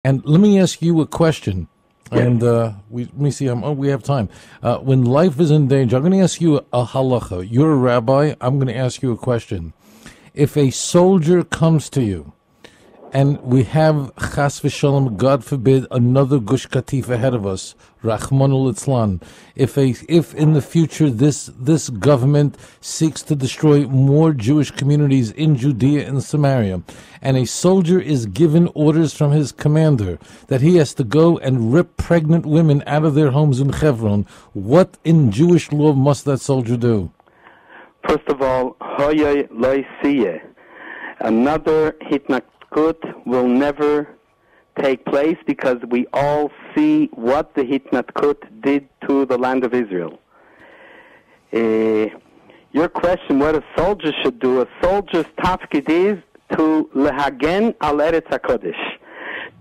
And let me ask you a question. Yes. And let me see, we have time. When life is in danger, I'm going to ask you a halacha. You're a rabbi. I'm going to ask you a question. If a soldier comes to you, and we have, chas v'shalom, God forbid, another Gush Katif ahead of us, Rachmanu litzlan. If in the future this government seeks to destroy more Jewish communities in Judea and Samaria, and a soldier is given orders from his commander that he has to go and rip pregnant women out of their homes in Hebron, what in Jewish law must that soldier do? First of all, hoye loy siye. Another hitnak will never take place because we all see what the Hitnatkut did to the land of Israel. Your question, what a soldier should do, a soldier's tafkid is to lehagen al Eretz HaKodesh,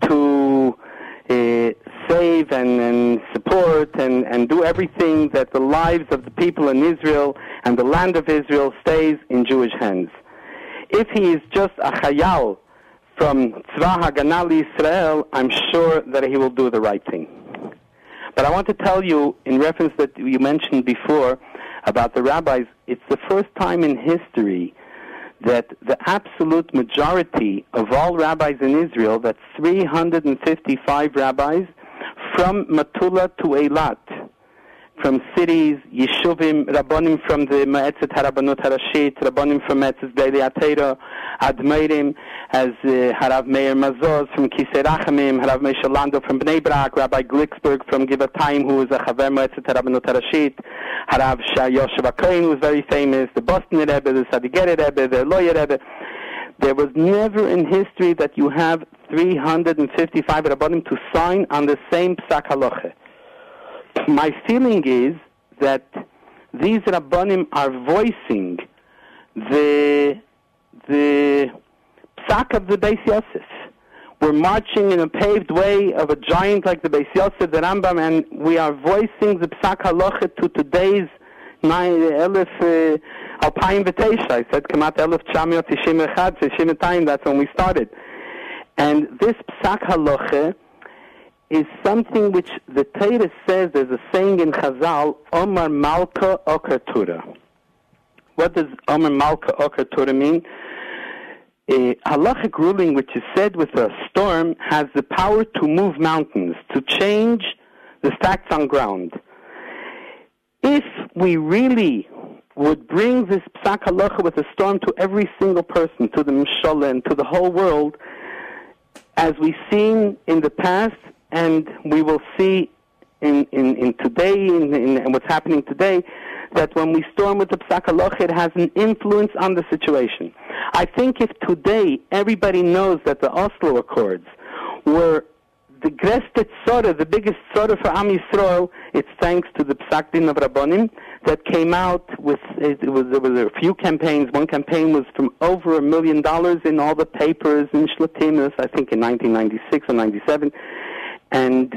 to save and support and do everything that the lives of the people in Israel and the land of Israel stays in Jewish hands. If he is just a chayal from Tzva Haganah Yisrael, I'm sure that he will do the right thing. But I want to tell you, in reference that you mentioned before about the rabbis, it's the first time in history that the absolute majority of all rabbis in Israel, that's 355 rabbis, from Matula to Eilat, from cities, Yeshuvim, Rabbanim from the Ma'etzet HaRabbanut HaRashit, Rabbanim from Ma'etzet B'nai Atera, Admeirim, as Harav Meir Mazoz from Kisei Rachamim, Harav Moshe Lando from Bnei Brak, Rabbi Glicksberg from Givatayim, who is a Chaver Ma'etzet HaRabbanut HaRashit, Harav Yosef HaKohen, who is very famous, the Boston Rebbe, the Sadigere Rebbe, the Loyer Rebbe. There was never in history that you have 355 Rabbanim to sign on the same Psak Halacha. My feeling is that these Rabbanim are voicing the psak of the Beis Yosef. We're marching in a paved way of a giant like the Beis Yosef, the Rambam, and we are voicing the psak halacha to today's 2009, I said Kamat 1991, that's when we started. And this psak halacha is something which the Torah says, there's a saying in Chazal, Omar Malka Oker Tura. What does Omar Malka Oker Tura mean? A halachic ruling which is said with a storm has the power to move mountains, to change the facts on ground. If we really would bring this psak halacha with a storm to every single person, to the Mishala and to the whole world, as we've seen in the past, and we will see in today, in what's happening today, that when we storm with the Psak Halacha, it has an influence on the situation. I think if today everybody knows that the Oslo Accords were the Grestet Tzora, the biggest Tzora for Am Yisrael, it's thanks to the Psak Din of Rabbanim that came out with, there was a few campaigns. One campaign was from over $1 million in all the papers in Shlatimus, I think in 1996 or 97. And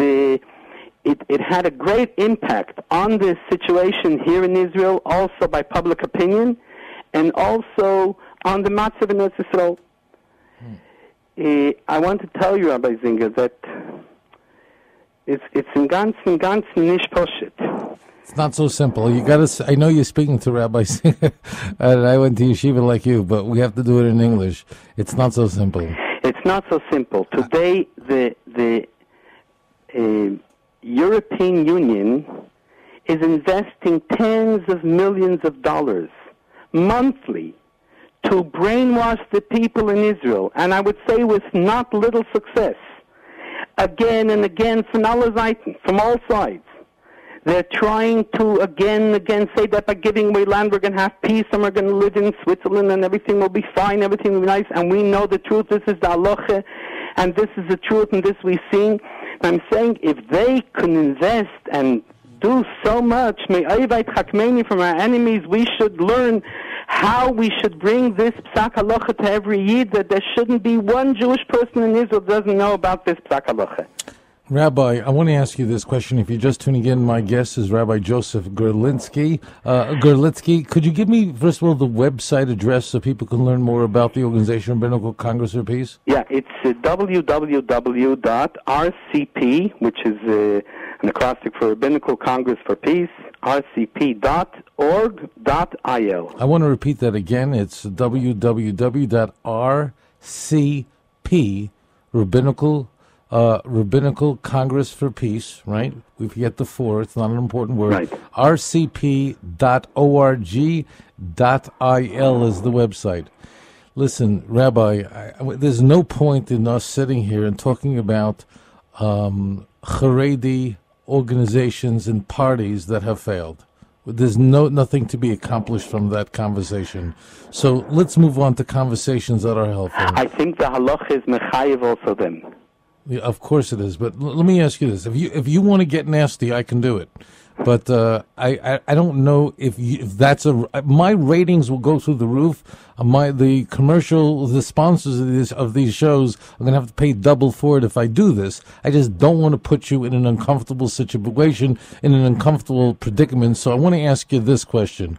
it had a great impact on this situation here in Israel, also by public opinion, and also on the Matzav in Eretz Yisrael. I want to tell you, Rabbi Singer, that it's in ganzen nicht poshit. It's not so simple. You got to. I know you're speaking to Rabbi Singer, and I went to yeshiva like you, but we have to do it in English. It's not so simple. It's not so simple. Today, the European Union is investing tens of millions of dollars monthly to brainwash the people in Israel, and I would say with not little success, again and again from all sides. They're trying to again say that by giving away land we're going to have peace and we're going to live in Switzerland and everything will be fine, everything will be nice, and we know the truth. This is the halacha, and this is the truth, and this we've seen. I'm saying if they can invest and do so much, from our enemies, we should learn how we should bring this psak halacha to every Yid, that there shouldn't be one Jewish person in Israel who doesn't know about this psak halacha. Rabbi, I want to ask you this question. If you're just tuning in, my guest is Rabbi Joseph Gעrליצקי. Gעrליצקי, could you give me, first of all, the website address so people can learn more about the organization Rabbinical Congress for Peace? Yeah, it's www.rcp, which is an acrostic for Rabbinical Congress for Peace, rcp.org.il. I want to repeat that again. It's www.rcp, Rabbinical Congress for Peace, right? We forget the 4, it's not an important word. Right. rcp.org.il is the website. Listen, Rabbi, there's no point in us sitting here and talking about Haredi organizations and parties that have failed. There's nothing to be accomplished from that conversation. So let's move on to conversations that are helpful. I think the halacha is mechayev also then. Yeah, of course it is, but let me ask you this: if you want to get nasty, I can do it. But I don't know if that's my ratings will go through the roof. The sponsors of these shows are going to have to pay double for it if I do this. I just don't want to put you in an uncomfortable situation, in an uncomfortable predicament. So I want to ask you this question.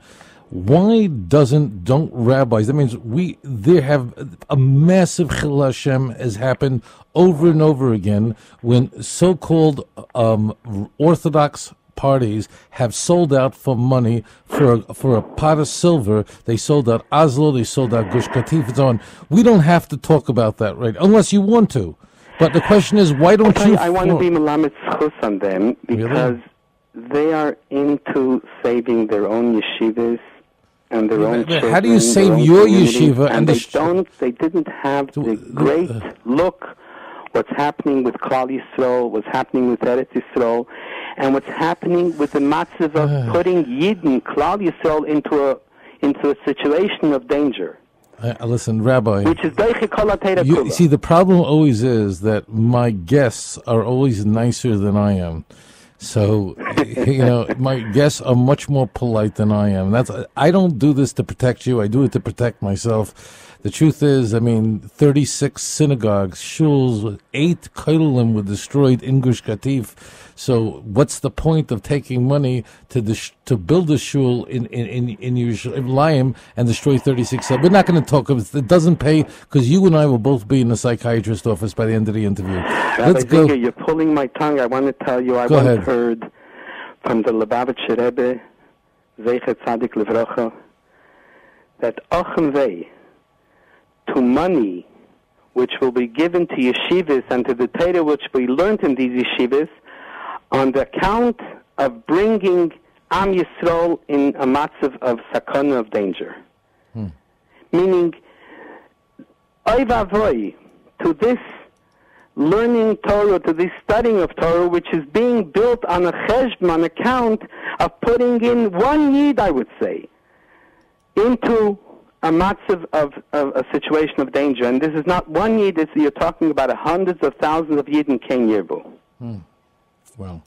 Why don't rabbis? That means there have a massive Chilul Hashem has happened over and over again when so-called Orthodox parties have sold out for money for a pot of silver. They sold out Oslo, they sold out Gush Katif, and so on. We don't have to talk about that, right? Unless you want to. But the question is, why don't you? I want to be Melamed Schus on them because they are into saving their own yeshivas and their own children. How do you save your yeshiva? And they didn't have the great look. What's happening with Klal Yisrael, what's happening with Eretz Yisrael, and what's happening with the matzav of putting Yidden, Klal Yisrael, into a situation of danger. Listen, Rabbi, which is you see, the problem always is that my guests are always nicer than I am. So, my guests are much more polite than I am. I don't do this to protect you. I do it to protect myself. The truth is, 36 synagogues, shuls, 8 kollel were destroyed in Gush Katif. So, what's the point of taking money to build a shul in Yerushalayim and destroy 36? We're not going to talk about it. It doesn't pay because you and I will both be in the psychiatrist's office by the end of the interview. Let's go. You're pulling my tongue. I want to tell you. I once heard from the Lubavitcher Rebbe, Zeichet Tzadik Livrocha, that Ochem to money which will be given to yeshivas and to the Torah which we learned in these yeshivas on the account of bringing Am Yisrael in a matzav of sakana, of danger. Meaning, oy vavoy, to this learning Torah, to this studying of Torah, which is being built on a cheshbon, on account of putting in one yid, I would say, into a matzav of a situation of danger. And this is not one yid, you're talking about hundreds of thousands of yid in Ken Yirbu. Well,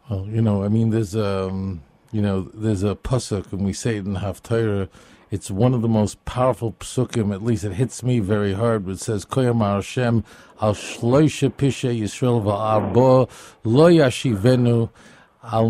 there's a pasuk, and we say it in Haftarah. It's one of the most powerful psukim, at least it hits me very hard, which says, Koyamar Hashem, al shloisha pishe Yisrael va'arbo, lo yashivenu, al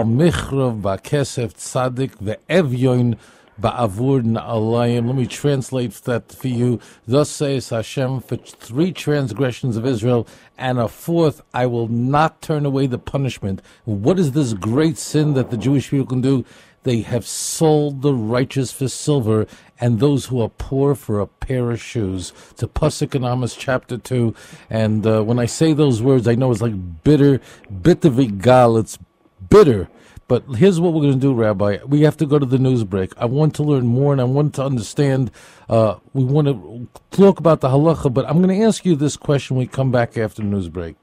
michrov va'kesef tzadik ve'evyoin ba'avur na'alayim. Let me translate that for you. Thus says Hashem, for 3 transgressions of Israel, and a 4th, I will not turn away the punishment. What is this great sin that the Jewish people can do? They have sold the righteous for silver, and those who are poor for a pair of shoes. It's a pasuk in Amos chapter 2, and when I say those words, I know it's like bitter vigal. It's bitter. But here's what we're going to do, Rabbi. We have to go to the news break. I want to learn more, and I want to understand. We want to talk about the halacha, but I'm going to ask you this question when we come back after the news break.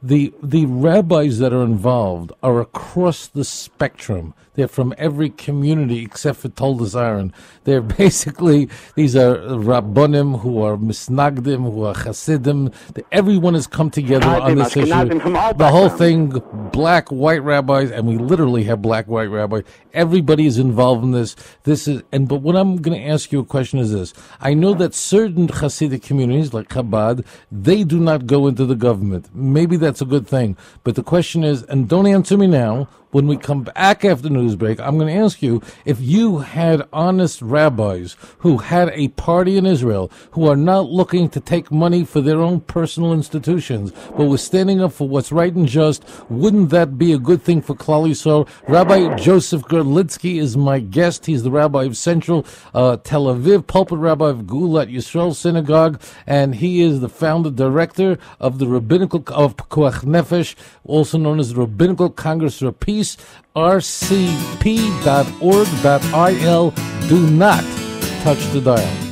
the rabbis that are involved are across the spectrum. They're from every community except for Toldos Aaron. They're basically, these are Rabbanim who are Misnagdim, who are Hasidim. Everyone has come together on this issue. The whole thing, black, white rabbis, and we literally have black, white rabbis. Everybody is involved in this. But what I'm going to ask you a question is this. I know that certain Hasidic communities, like Chabad, they do not go into the government. Maybe that's a good thing. But the question is, and don't answer me now, when we come back after news break, I'm going to ask you if you had honest rabbis who had a party in Israel who are not looking to take money for their own personal institutions, but were standing up for what's right and just, wouldn't that be a good thing for Klal Yisrael? Rabbi Joseph Gערליצקי is my guest. He's the rabbi of Central Tel Aviv, pulpit rabbi of Gulat Yisrael Synagogue, and he is the founder director of the Rabbinical of Pikuach Nefesh, also known as the Rabbinical Congress for Peace, rcp.org.il. Do not touch the dial.